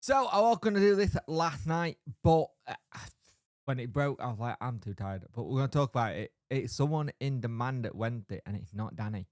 So I was going to do this last night, but when it broke, I was like, I'm too tired. But we're going to talk about it. It's someone in demand at Wednesday, and it's not Danny.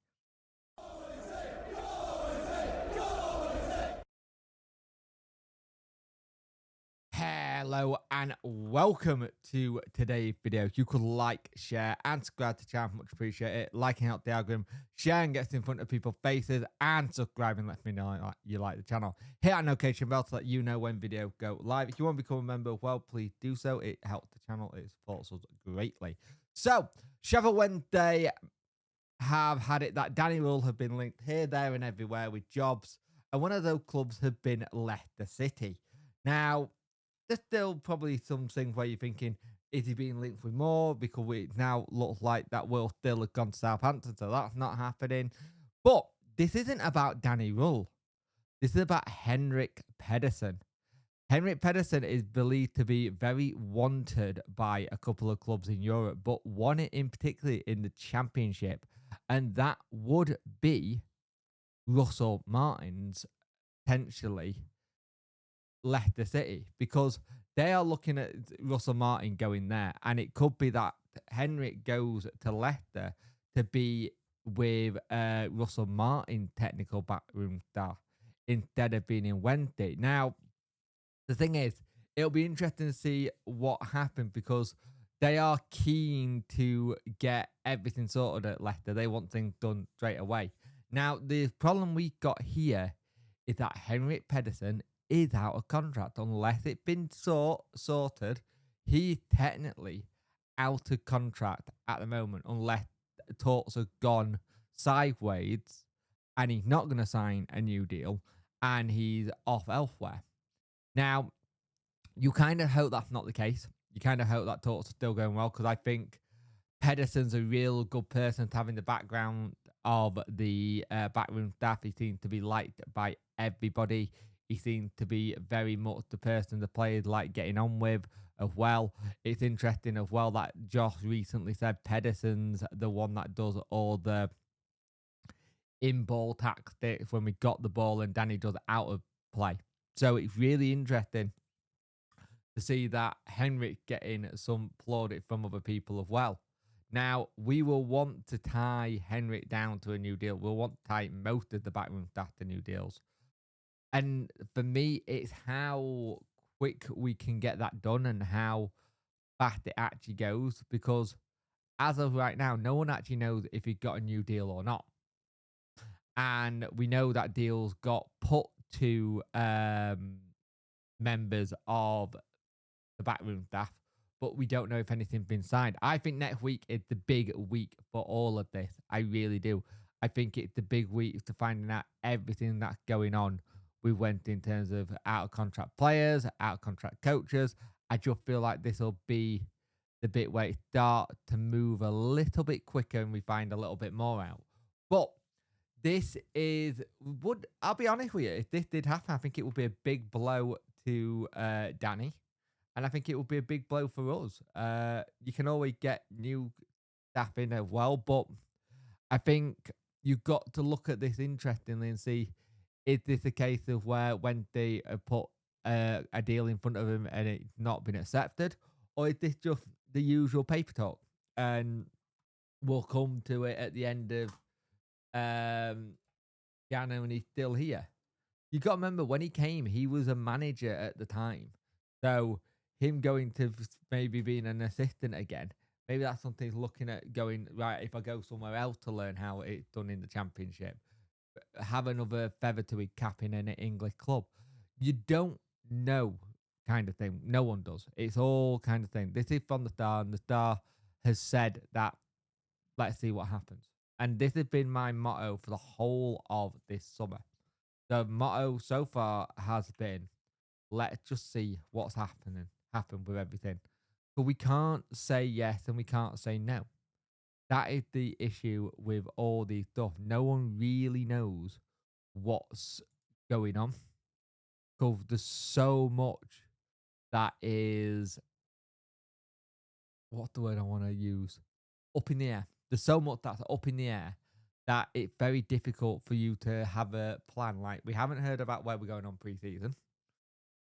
Hello and welcome to today's video. You could like, share, and subscribe to the channel. Much appreciate it. Liking helps the algorithm, sharing gets in front of people's faces, and subscribing lets me know you like the channel. Hit that notification bell to let you know when videos go live. If you want to become a member, well, please do so. It helps the channel. It supports us greatly. So, Sheffield Wednesday have had it that Danny Rule have been linked here, there, and everywhere with jobs, and one of those clubs have been Leicester City. Now, there's still probably some things where you're thinking, is he being linked with more? Because it now looks like that will still have gone to Southampton, so that's not happening. But this isn't about Danny Rule. This is about Henrik Pedersen. Henrik Pedersen is believed to be very wanted by a couple of clubs in Europe, but one in particular in the Championship, and that would be Russell Martin's potentially Leicester City, because they are looking at Russell Martin going there, and it could be that Henrik goes to Leicester to be with Russell Martin technical backroom staff instead of being in Wednesday. Now, the thing is, it'll be interesting to see what happens because they are keen to get everything sorted at Leicester. They want things done straight away. Now, the problem we got here is that Henrik Pedersen is out of contract unless it's been sorted. He's technically out of contract at the moment unless talks have gone sideways and he's not going to sign a new deal and he's off elsewhere. Now, you kind of hope that's not the case. You kind of hope that talks are still going well because I think Pedersen's a real good person to have in the background of the backroom staff. He seems to be liked by everybody. He seems to be very much the person the players like getting on with as well. It's interesting as well that Josh recently said Pedersen's the one that does all the in-ball tactics when we got the ball and Danny does out of play. So it's really interesting to see that Henrik getting some plaudit from other people as well. Now, we will want to tie Henrik down to a new deal. We'll want to tie most of the backroom staff to new deals. And for me, it's how quick we can get that done and how fast it actually goes. Because as of right now, no one actually knows if he got a new deal or not. And we know that deals got put to members of the backroom staff, but we don't know if anything's been signed. I think next week is the big week for all of this. I really do. I think it's the big week to finding out everything that's going on. We went in terms of out of contract players, out of contract coaches. I just feel like this will be the bit where it starts to move a little bit quicker and we find a little bit more out. But this is, I'll be honest with you, if this did happen, I think it would be a big blow to Danny. And I think it will be a big blow for us. You can always get new staff in as well, but I think you've got to look at this interestingly and see, is this a case of where when they put a deal in front of him and it's not been accepted, or is this just the usual paper talk? And we'll come to it at the end of January when he's still here. You got to remember, when he came, he was a manager at the time. So him going to maybe being an assistant again, maybe that's something he's looking at going, right, if I go somewhere else to learn how it's done in the Championship, have another feather to his cap in an English club. You don't know, kind of thing. No one does. It's all kind of thing. This is from the Star, and the Star has said that, let's see what happens. And this has been my motto for the whole of this summer. The motto so far has been, let's just see what's happen with everything. But we can't say yes and we can't say no. That is the issue with all these stuff. No one really knows what's going on. Because there's so much that is, what's the word I want to use? Up in the air. There's so much that's up in the air that it's very difficult for you to have a plan. Like, we haven't heard about where we're going on pre-season.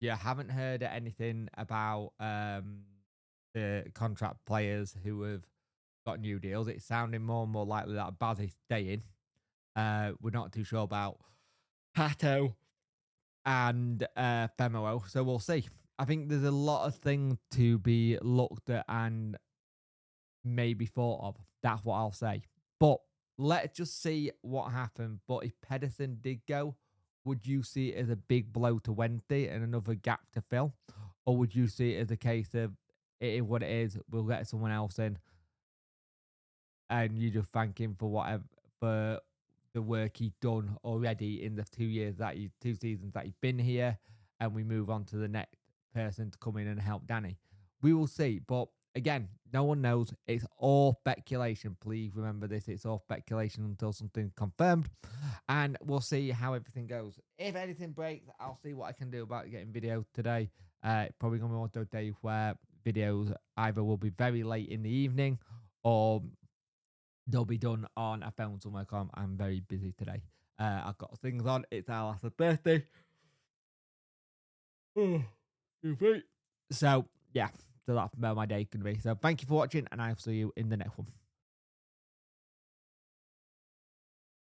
Yeah, haven't heard anything about the contract players who have got new deals. It's sounding more and more likely that Baz is staying. We're not too sure about Pato and Femoe, so we'll see. I think there's a lot of things to be looked at and maybe thought of. That's what I'll say. But let's just see what happened. But if Pedersen did go, would you see it as a big blow to Wednesday and another gap to fill? Or would you see it as a case of it is what it is, we'll get someone else in and you just thank him for whatever, for the work he's done already in the 2 years that 2 seasons that he's been here, and we move on to the next person to come in and help Danny. We will see, but again, no one knows. It's all speculation. Please remember this: it's all speculation until something's confirmed, and we'll see how everything goes. If anything breaks, I'll see what I can do about getting video today. Probably gonna be one of those days where videos either will be very late in the evening or they'll be done on a phone somewhere. I'm very busy today. I've got things on. It's our last birthday. So, yeah. So that's where my day can be. So thank you for watching, and I'll see you in the next one.